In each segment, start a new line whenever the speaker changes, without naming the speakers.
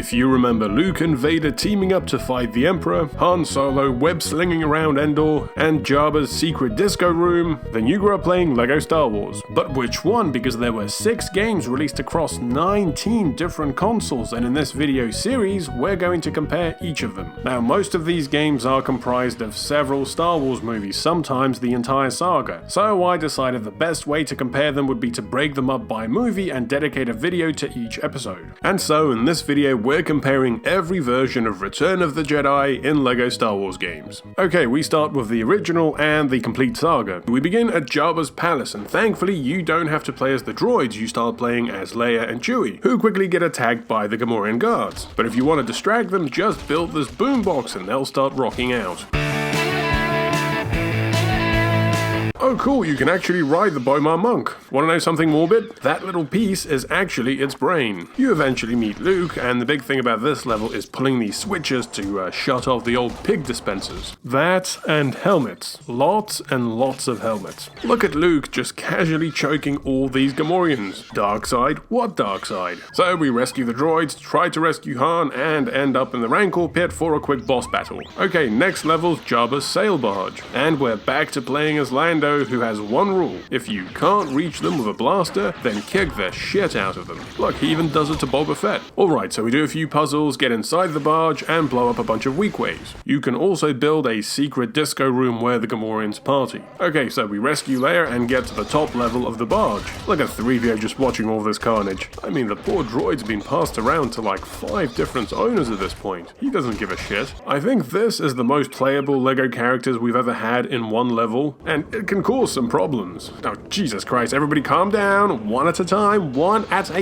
If you remember Luke and Vader teaming up to fight the Emperor, Han Solo web-slinging around Endor, and Jabba's secret disco room, then you grew up playing LEGO Star Wars. But which one? Because there were 6 games released across 19 different consoles, and in this video series, we're going to compare each of them. Now, most of these games are comprised of several Star Wars movies, sometimes the entire saga, so I decided the best way to compare them would be to break them up by movie and dedicate a video to each episode. And so in this video we're comparing every version of Return of the Jedi in LEGO Star Wars games. Okay, we start with the original and the complete saga. We begin at Jabba's palace, and thankfully you don't have to play as the droids, you start playing as Leia and Chewie, who quickly get attacked by the Gamorrean guards. But if you want to distract them, just build this boombox and they'll start rocking out. Oh cool, you can actually ride the Bomar monk. Want to know something morbid? That little piece is actually its brain. You eventually meet Luke, and the big thing about this level is pulling these switches to shut off the old pig dispensers. That and helmets. Lots and lots of helmets. Look at Luke just casually choking all these Gamorreans. Dark side? What dark side? So we rescue the droids, try to rescue Han, and end up in the Rancor pit for a quick boss battle. Okay, next level's Jabba's sail barge. And we're back to playing as Lando, who has one rule: if you can't reach them with a blaster, then kick the shit out of them. Look, he even does it to Boba Fett. Alright, so we do a few puzzles, get inside the barge, and blow up a bunch of weak ways. You can also build a secret disco room where the Gamorreans party. Okay, so we rescue Leia and get to the top level of the barge. Look at 3PO just watching all this carnage. I mean, the poor droid's been passed around to like 5 different owners at this point. He doesn't give a shit. I think this is the most playable LEGO characters we've ever had in one level, and it can cause some problems. Oh, Jesus Christ, everybody calm down, one at a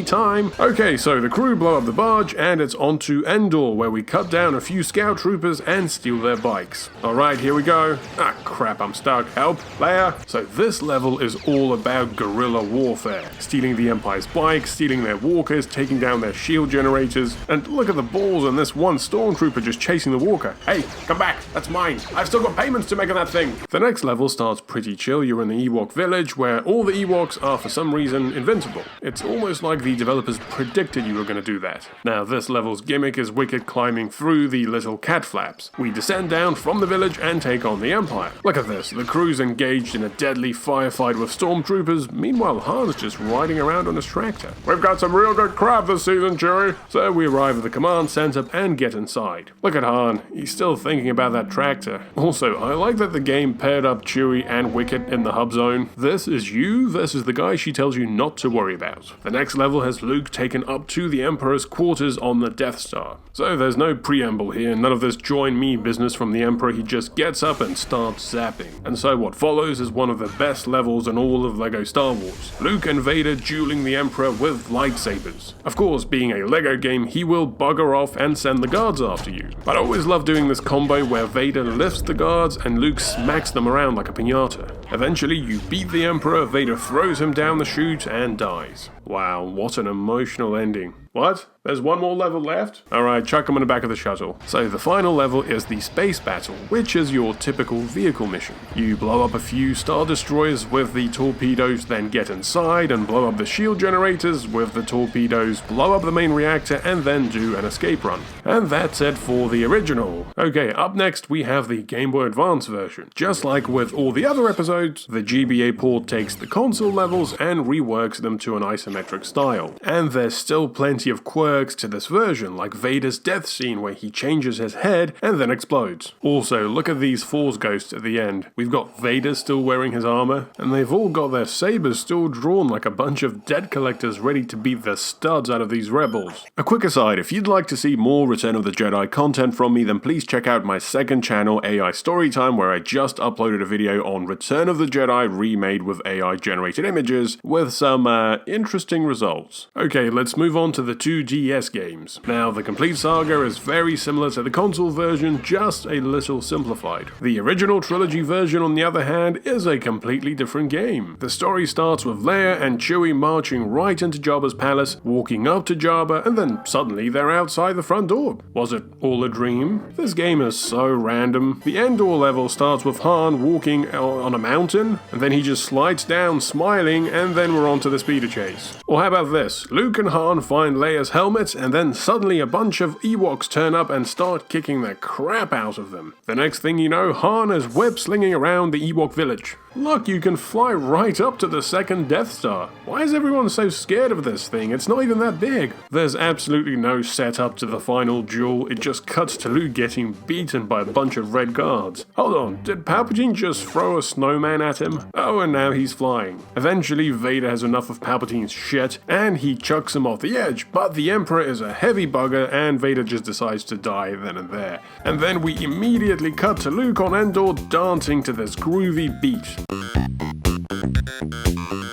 time. Okay, so the crew blow up the barge, and it's on to Endor, where we cut down a few scout troopers and steal their bikes. Alright, here we go. Ah, crap, I'm stuck. Help, Leia. So this level is all about guerrilla warfare. Stealing the Empire's bikes, stealing their walkers, taking down their shield generators, and look at the balls on this one stormtrooper just chasing the walker. Hey, come back, that's mine. I've still got payments to make on that thing. The next level starts pretty chill. You're in the Ewok village, where all the Ewoks are for some reason invincible. It's almost like the developers predicted you were going to do that. Now this level's gimmick is Wicket climbing through the little cat flaps. We descend down from the village and take on the Empire. Look at this, the crew's engaged in a deadly firefight with stormtroopers, meanwhile Han's just riding around on his tractor. We've got some real good crab this season, Chewie. So we arrive at the command center and get inside. Look at Han, he's still thinking about that tractor. Also, I like that the game paired up Chewie and Wicket in the hub zone. This is you versus the guy she tells you not to worry about. The next level has Luke taken up to the Emperor's quarters on the Death Star. So there's no preamble here, none of this join me business from the Emperor. He just gets up and starts zapping. And so what follows is one of the best levels in all of LEGO Star Wars. Luke and Vader dueling the Emperor with lightsabers. Of course, being a LEGO game, he will bugger off and send the guards after you. But I always love doing this combo where Vader lifts the guards and Luke smacks them around like a piñata. Eventually, you beat the Emperor, Vader throws him down the chute and dies. Wow, what an emotional ending. What? There's one more level left? Alright, chuck him in the back of the shuttle. So the final level is the space battle, which is your typical vehicle mission. You blow up a few Star Destroyers with the torpedoes, then get inside and blow up the shield generators with the torpedoes, blow up the main reactor, and then do an escape run. And that's it for the original. Okay, up next we have the Game Boy Advance version. Just like with all the other episodes, the GBA port takes the console levels and reworks them to an isometric style. And there's still plenty of quirks to this version, like Vader's death scene where he changes his head and then explodes. Also, look at these Force ghosts at the end. We've got Vader still wearing his armor, and they've all got their sabers still drawn like a bunch of debt collectors ready to beat the studs out of these rebels. A quick aside, if you'd like to see more Return of the Jedi content from me, then please check out my second channel, AI Storytime, where I just uploaded a video on Return of the Jedi remade with AI generated images with some interesting results. Okay, let's move on to the 2DS games. Now, the complete saga is very similar to the console version, just a little simplified. The original trilogy version, on the other hand, is a completely different game. The story starts with Leia and Chewie marching right into Jabba's palace, walking up to Jabba, and then suddenly they're outside the front door. Was it all a dream? This game is so random. The Endor level starts with Han walking on a mountain, and then he just slides down smiling, and then we're on to the speeder chase. Or how about this? Luke and Han find Leia's helmet, and then suddenly a bunch of Ewoks turn up and start kicking the crap out of them. The next thing you know, Han is web-slinging around the Ewok village. Look, you can fly right up to the second Death Star. Why is everyone so scared of this thing? It's not even that big. There's absolutely no setup to the final duel. It just cuts to Luke getting beaten by a bunch of red guards. Hold on, did Palpatine just throw a snowman at him? Oh, and now he's flying. Eventually, Vader has enough of Palpatine's shit, and he chucks him off the edge, but the Emperor is a heavy bugger, and Vader just decides to die then and there. And then we immediately cut to Luke on Endor dancing to this groovy beat.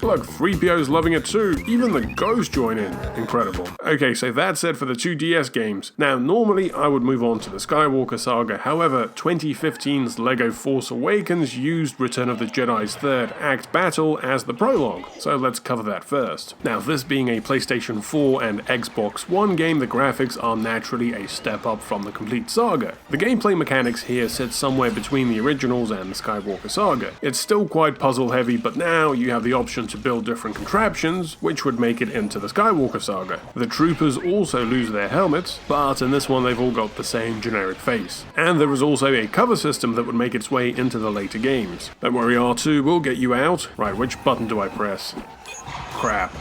Look, 3PO's loving it too, even the ghosts join in. Incredible. Okay, so that's it for the 2 DS games. Now, normally I would move on to the Skywalker Saga, however, 2015's LEGO Force Awakens used Return of the Jedi's third act battle as the prologue, so let's cover that first. Now, this being a PlayStation 4 and Xbox One game, the graphics are naturally a step up from the complete saga. The gameplay mechanics here sit somewhere between the originals and the Skywalker Saga. It's still quite puzzle heavy, but now you have the option to build different contraptions, which would make it into the Skywalker Saga. The troopers also lose their helmets, but in this one they've all got the same generic face. And there is also a cover system that would make its way into the later games. Don't worry, R2 will get you out. Right, which button do I press? Crap.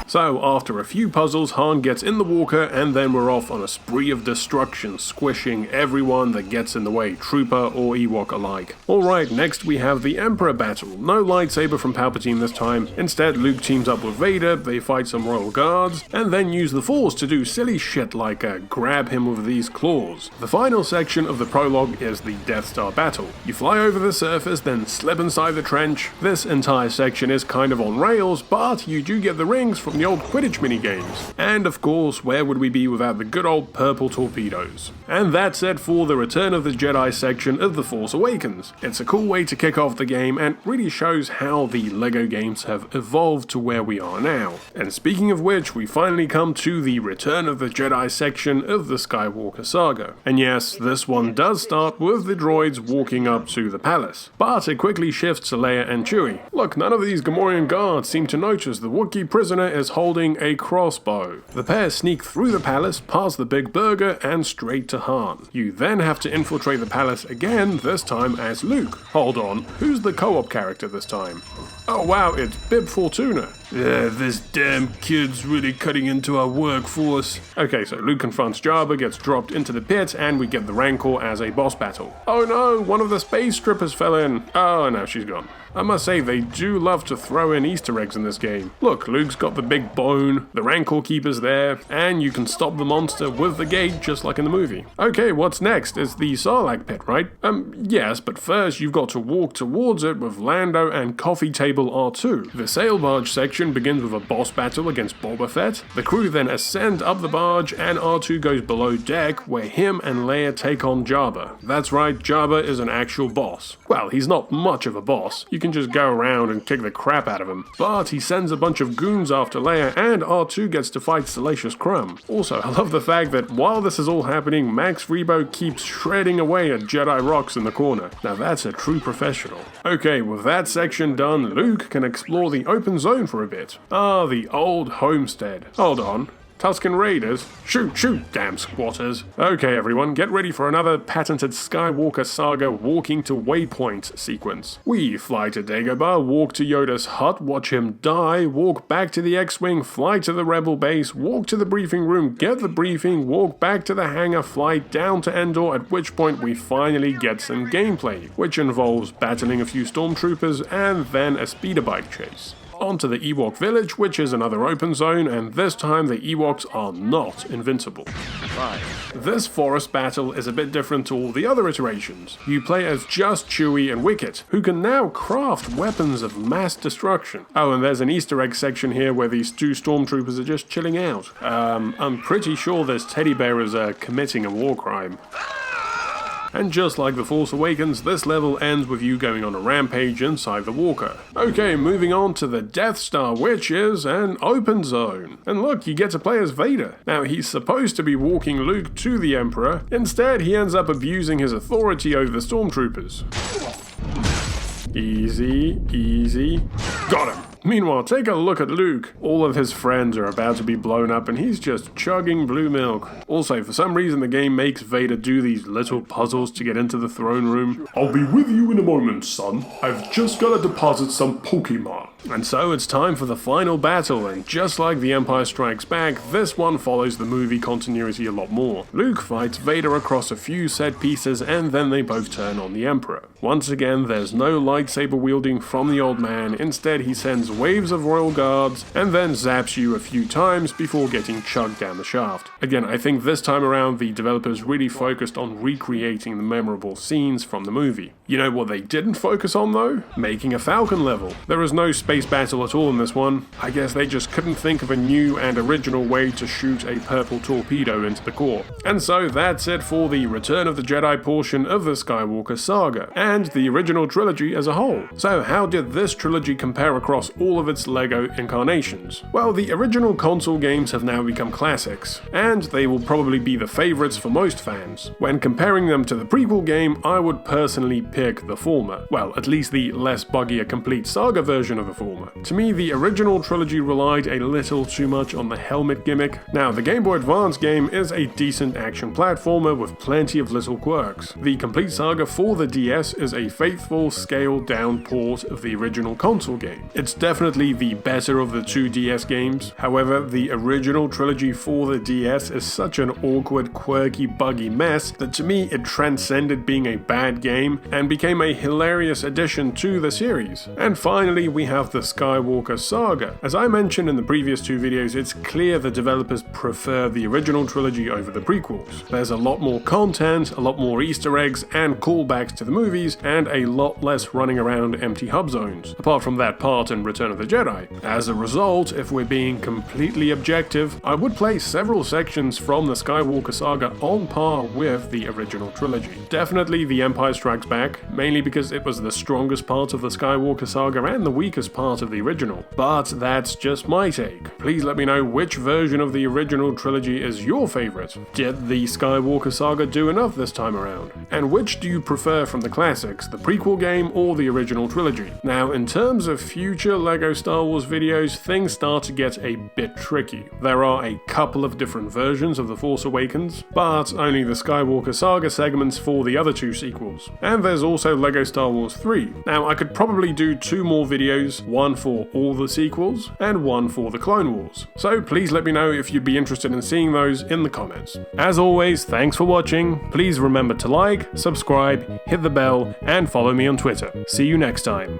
So, after a few puzzles, Han gets in the walker, and then we're off on a spree of destruction, squishing everyone that gets in the way, trooper or Ewok alike. Alright, next we have the Emperor battle. No lightsaber from Palpatine this time. Instead, Luke teams up with Vader, they fight some royal guards, and then use the Force to do silly shit like grab him with these claws. The final section of the prologue is the Death Star battle. You fly over the surface, then slip inside the trench. This entire section is kind of on rails, but you do get the rings from the old Quidditch minigames. And of course, where would we be without the good old purple torpedoes? And that's it for the Return of the Jedi section of The Force Awakens. It's a cool way to kick off the game and really shows how the LEGO games have evolved to where we are now. And speaking of which, we finally come to the Return of the Jedi section of the Skywalker Saga. And yes, this one does start with the droids walking up to the palace, but it quickly shifts to Leia and Chewie. Look, none of these Gamorrean guards seem to notice the Wookiee prisoner is holding a crossbow. The pair sneak through the palace, past the Big Burger, and straight to Han. You then have to infiltrate the palace again, this time as Luke. Hold on, who's the co-op character this time? Oh wow, it's Bib Fortuna. This damn kid's really cutting into our workforce. Okay, so Luke confronts Jabba, gets dropped into the pit, and we get the Rancor as a boss battle. Oh no, one of the space strippers fell in. Oh, now she's gone. I must say, they do love to throw in Easter eggs in this game. Look, Luke's got the big bone, the Rancor Keeper's there, and you can stop the monster with the gate just like in the movie. Okay, what's next? It's the Sarlacc pit, right? Yes, but first you've got to walk towards it with Lando and Coffee Table R2. The sail barge section begins with a boss battle against Boba Fett. The crew then ascend up the barge, and R2 goes below deck, where him and Leia take on Jabba. That's right, Jabba is an actual boss. Well, he's not much of a boss. You can just go around and kick the crap out of him. But he sends a bunch of goons after Leia, and R2 gets to fight Salacious Crumb. Also, I love the fact that while this is all happening, Max Rebo keeps shredding away at Jedi rocks in the corner. Now that's a true professional. Okay, with that section done, Luke can explore the open zone for a bit. Ah, the old homestead. Hold on. Tusken Raiders? Shoot, damn squatters. Okay everyone, get ready for another patented Skywalker Saga walking to waypoint sequence. We fly to Dagobah, walk to Yoda's hut, watch him die, walk back to the X-Wing, fly to the Rebel base, walk to the briefing room, get the briefing, walk back to the hangar, fly down to Endor, at which point we finally get some gameplay, which involves battling a few stormtroopers and then a speeder bike chase. Onto the Ewok village, which is another open zone, and this time the Ewoks are not invincible. Right. This forest battle is a bit different to all the other iterations. You play as just Chewie and Wicket, who can now craft weapons of mass destruction. Oh, and there's an Easter egg section here where these two stormtroopers are just chilling out. I'm pretty sure this teddy bear is committing a war crime. And just like The Force Awakens, this level ends with you going on a rampage inside the walker. Okay, moving on to the Death Star, which is an open zone. And look, you get to play as Vader. Now, he's supposed to be walking Luke to the Emperor. Instead, he ends up abusing his authority over the stormtroopers. Easy. Got him. Meanwhile, take a look at Luke. All of his friends are about to be blown up and he's just chugging blue milk. Also, for some reason the game makes Vader do these little puzzles to get into the throne room. I'll be with you in a moment, son. I've just got to deposit some Pokemon. And so it's time for the final battle, and just like The Empire Strikes Back, this one follows the movie continuity a lot more. Luke fights Vader across a few set pieces and then they both turn on the Emperor. Once again, there's no lightsaber wielding from the old man, instead he sends waves of royal guards and then zaps you a few times before getting chugged down the shaft. Again, I think this time around the developers really focused on recreating the memorable scenes from the movie. You know what they didn't focus on though? Making a Falcon level. There is no space battle at all in this one. I guess they just couldn't think of a new and original way to shoot a purple torpedo into the core. And so that's it for the Return of the Jedi portion of the Skywalker Saga, and the original trilogy as a whole. So how did this trilogy compare across all of its LEGO incarnations? Well, the original console games have now become classics, and they will probably be the favorites for most fans. When comparing them to the prequel game, I would personally pick the former. Well, at least the less buggy a complete saga version of the former. To me, the original trilogy relied a little too much on the helmet gimmick. Now, the Game Boy Advance game is a decent action platformer with plenty of little quirks. The complete saga for the DS is a faithful, scaled-down port of the original console game. It's definitely the better of the two DS games. However, the original trilogy for the DS is such an awkward, quirky, buggy mess that to me it transcended being a bad game and became a hilarious addition to the series. And finally, we have the Skywalker Saga. As I mentioned in the previous two videos, it's clear the developers prefer the original trilogy over the prequels. There's a lot more content, a lot more Easter eggs and callbacks to the movies, and a lot less running around empty hub zones, apart from that part in Return of the Jedi. As a result, if we're being completely objective, I would place several sections from the Skywalker Saga on par with the original trilogy. Definitely The Empire Strikes Back, mainly because it was the strongest part of the Skywalker Saga and the weakest part of the original. But that's just my take. Please let me know which version of the original trilogy is your favorite. Did the Skywalker Saga do enough this time around? And which do you prefer from the classics, the prequel game or the original trilogy? Now, in terms of future LEGO Star Wars videos, things start to get a bit tricky. There are a couple of different versions of The Force Awakens, but only the Skywalker Saga segments for the other two sequels. And there's also LEGO Star Wars 3. Now, I could probably do two more videos, one for all the sequels and one for the Clone Wars. So please let me know if you'd be interested in seeing those in the comments. As always, thanks for watching. Please remember to like, subscribe, hit the bell, and follow me on Twitter. See you next time.